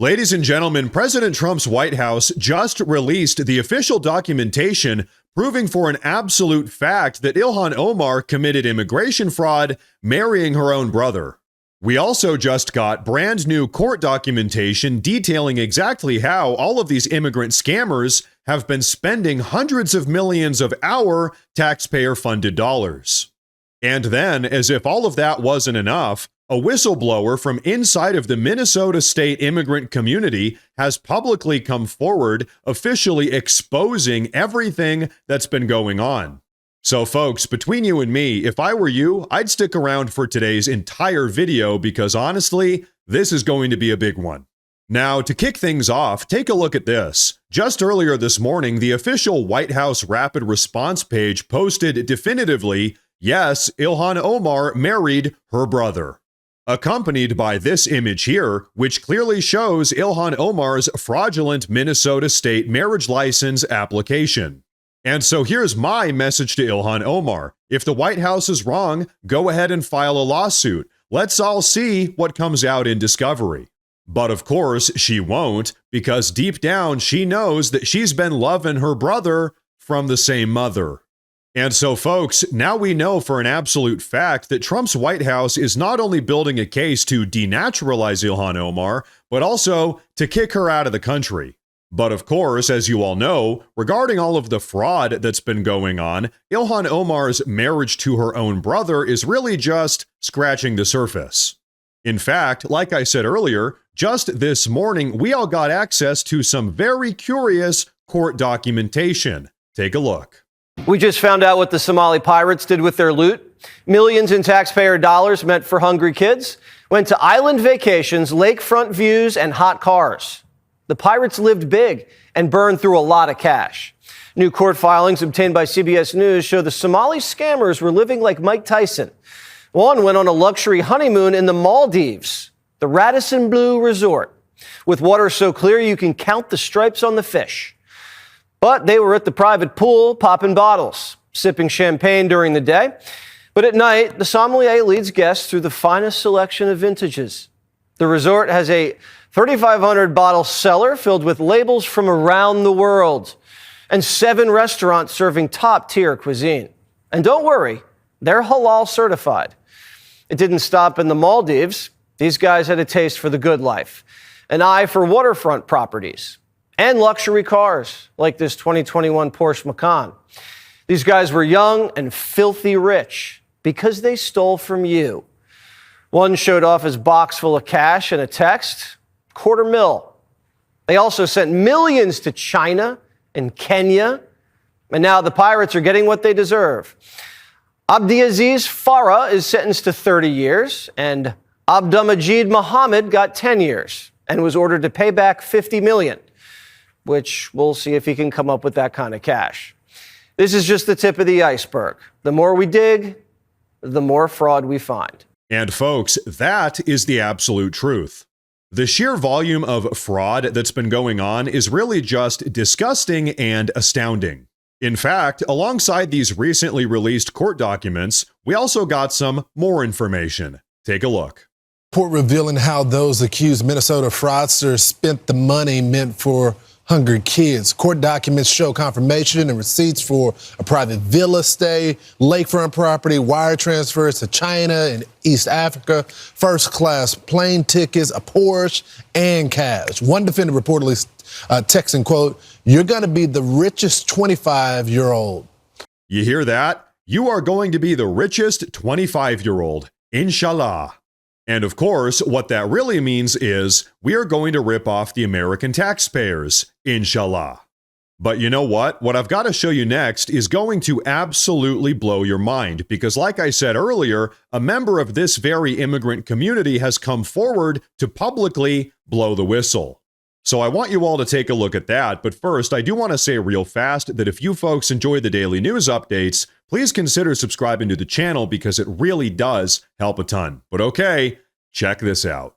Ladies and gentlemen, President Trump's White House just released the official documentation proving for an absolute fact that Ilhan Omar committed immigration fraud, marrying her own brother. We also just got brand new court documentation detailing exactly how all of these immigrant scammers have been spending hundreds of millions of our taxpayer-funded dollars. And then, as if all of that wasn't enough, a whistleblower from inside of the Minnesota state immigrant community has publicly come forward, officially exposing everything that's been going on. So folks, between you and me, if I were you, I'd stick around for today's entire video because honestly, this is going to be a big one. Now, to kick things off, take a look at this. Just earlier this morning, the official White House Rapid Response page posted definitively, yes, Ilhan Omar married her brother. Accompanied by this image here, which clearly shows Ilhan Omar's fraudulent Minnesota state marriage license application. And so here's my message to Ilhan Omar. If the White House is wrong, go ahead and file a lawsuit. Let's all see what comes out in discovery. But of course, she won't, because deep down she knows that she's been loving her brother from the same mother. And so, folks, now we know for an absolute fact that Trump's White House is not only building a case to denaturalize Ilhan Omar, but also to kick her out of the country. But of course, as you all know, regarding all of the fraud that's been going on, Ilhan Omar's marriage to her own brother is really just scratching the surface. In fact, like I said earlier, just this morning, we all got access to some very curious court documentation. Take a look. We just found out what the Somali pirates did with their loot. Millions in taxpayer dollars meant for hungry kids went to island vacations, lakefront views, and hot cars. The pirates lived big and burned through a lot of cash. New court filings obtained by CBS News show the Somali scammers were living like Mike Tyson. One went on a luxury honeymoon in the Maldives, the Radisson Blu Resort, with water so clear you can count the stripes on the fish. But they were at the private pool, popping bottles, sipping champagne during the day. But at night, the sommelier leads guests through the finest selection of vintages. The resort has a 3,500 bottle cellar filled with labels from around the world and 7 restaurants serving top-tier cuisine. And don't worry, they're halal certified. It didn't stop in the Maldives. These guys had a taste for the good life, an eye for waterfront properties, and luxury cars, like this 2021 Porsche Macan. These guys were young and filthy rich because they stole from you. One showed off his box full of cash and a text, $250,000. They also sent millions to China and Kenya, and now the pirates are getting what they deserve. Abdiaziz Farah is sentenced to 30 years, and Abdulmajid Mohammed got 10 years and was ordered to pay back $50 million. Which we'll see if he can come up with that kind of cash. This is just the tip of the iceberg. The more we dig, the more fraud we find. And folks, that is the absolute truth. The sheer volume of fraud that's been going on is really just disgusting and astounding. In fact, alongside these recently released court documents, we also got some more information. Take a look. Report revealing how those accused Minnesota fraudsters spent the money meant for hungry kids. Court documents show confirmation and receipts for a private villa stay, lakefront property, wire transfers to China and East Africa, first-class plane tickets, a Porsche, and cash. One defendant reportedly texting, quote, "You're going to be the richest 25-year-old. You hear that? You are going to be the richest 25-year-old. Inshallah. And of course, what that really means is we are going to rip off the American taxpayers, inshallah. But you know what? What I've got to show you next is going to absolutely blow your mind because like I said earlier, a member of this very immigrant community has come forward to publicly blow the whistle. So I want you all to take a look at that, but first I do want to say real fast that if you folks enjoy the daily news updates, please consider subscribing to the channel because it really does help a ton. But okay, check this out.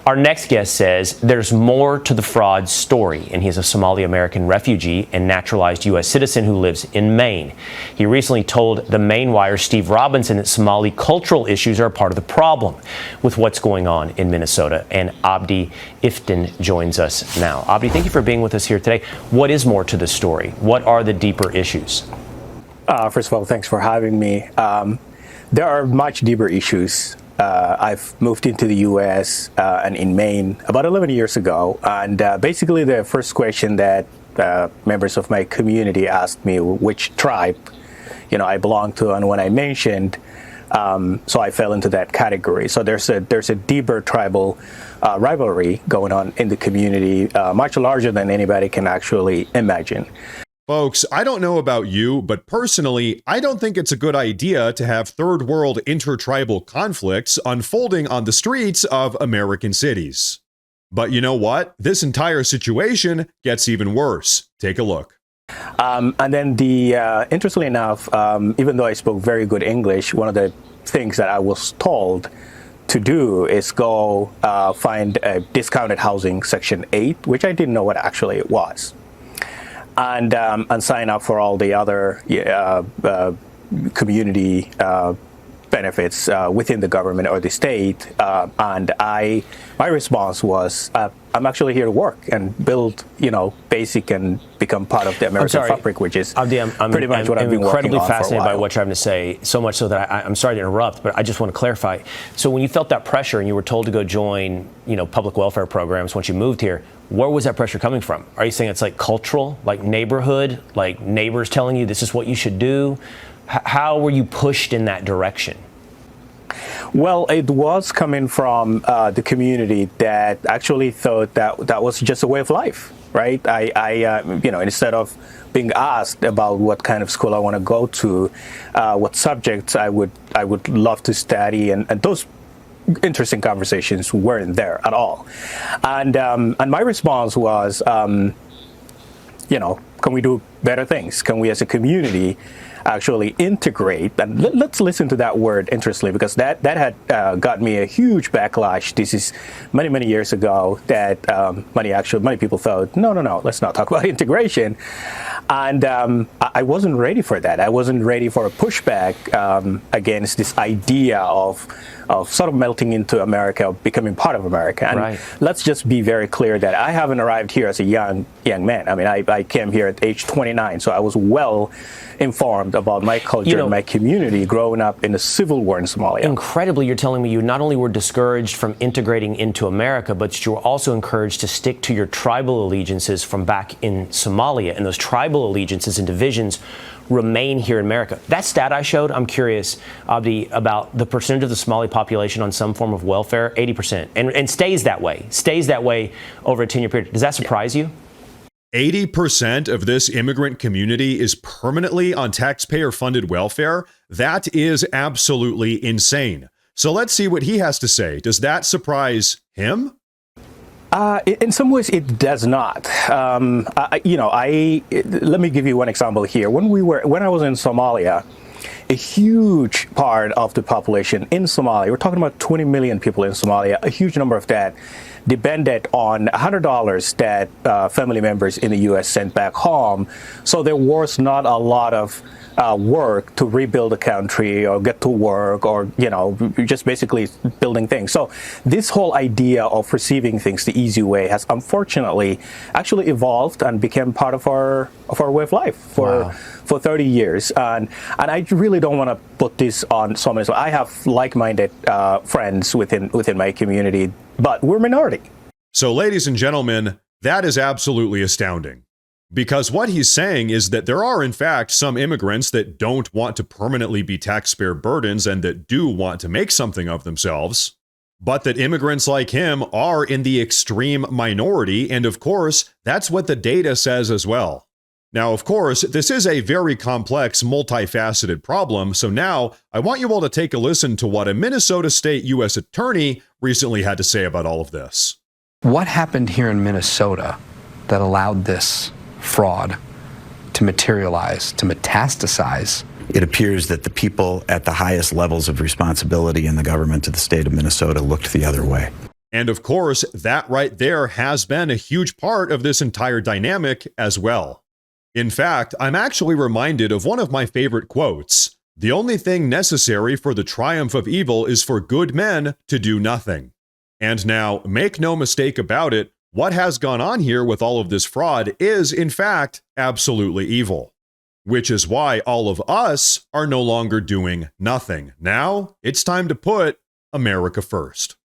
Our next guest says there's more to the fraud story, and he's a Somali-American refugee and naturalized U.S. citizen who lives in Maine. He recently told the Maine Wire Steve Robinson that Somali cultural issues are a part of the problem with what's going on in Minnesota. And Abdi Iftin joins us now. Abdi, thank you for being with us here today. What is more to the story? What are the deeper issues? First of all, thanks for having me. There are much deeper issues. I've moved into the U.S. And in Maine about 11 years ago, and basically the first question that members of my community asked me which tribe, I belong to, and when I mentioned, so I fell into that category. So there's a deeper tribal rivalry going on in the community, much larger than anybody can actually imagine. Folks, I don't know about you, but personally, I don't think it's a good idea to have third world intertribal conflicts unfolding on the streets of American cities. But you know what? This entire situation gets even worse. Take a look. And then interestingly enough, even though I spoke very good English, one of the things that I was told to do is go find a discounted housing Section 8, which I didn't know what actually it was. And sign up for all the other community benefits within the government or the state. And my response was, I'm actually here to work and build, basic and become part of the American fabric, which is pretty much what I've been working on for a while. I'm incredibly fascinated by what you're having to say, so much so that I'm sorry to interrupt, but I just want to clarify. So when you felt that pressure and you were told to go join, public welfare programs once you moved here, where was that pressure coming from? Are you saying it's like cultural, like neighborhood, like neighbors telling you this is what you should do? How were you pushed in that direction? Well, it was coming from the community that actually thought that was just a way of life, right? I instead of being asked about what kind of school I want to go to, what subjects I would love to study, and those interesting conversations weren't there at all. And my response was, can we do better things? Can we as a community actually integrate? And let's listen to that word, interestingly, because that had got me a huge backlash. This is many, many years ago that many people thought, no, let's not talk about integration. And I wasn't ready for that. I wasn't ready for a pushback against this idea of sort of melting into America, becoming part of America. And let's just be very clear that I haven't arrived here as a young man. I mean, I came here at age 29, so I was well informed about my culture and my community growing up in a civil war in Somalia. Incredibly, you're telling me you not only were discouraged from integrating into America, but you were also encouraged to stick to your tribal allegiances from back in Somalia, and those tribal allegiances and divisions remain here in America. That stat I showed, I'm curious, Abdi, about the percentage of the Somali population on some form of welfare, 80%, and stays that way over a 10-year period. Does that surprise you? 80% of this immigrant community is permanently on taxpayer-funded welfare. That is absolutely insane. So let's see what he has to say. Does that surprise him? In some ways, it does not. Let me give you one example here. When I was in Somalia, a huge part of the population in Somalia, we're talking about 20 million people in Somalia, a huge number of that depended on $100 that family members in the U.S. sent back home. So there was not a lot of work to rebuild the country or get to work or, just basically building things. So this whole idea of receiving things the easy way has unfortunately actually evolved and became part of our way of life for 30 years. And I really don't want to put this on someone. So I have like-minded friends within my community, but we're minority. So ladies and gentlemen, that is absolutely astounding. Because what he's saying is that there are, in fact, some immigrants that don't want to permanently be taxpayer burdens and that do want to make something of themselves, but that immigrants like him are in the extreme minority, and of course, that's what the data says as well. Now, of course, this is a very complex, multifaceted problem, so now I want you all to take a listen to what a Minnesota State U.S. attorney recently had to say about all of this. What happened here in Minnesota that allowed this fraud to materialize, to metastasize? It appears that the people at the highest levels of responsibility in the government of the state of Minnesota looked the other way. And of course, that right there has been a huge part of this entire dynamic as well. In fact, I'm actually reminded of one of my favorite quotes. The only thing necessary for the triumph of evil is for good men to do nothing. And now, make no mistake about it, what has gone on here with all of this fraud is, in fact, absolutely evil. Which is why all of us are no longer doing nothing. Now, it's time to put America first.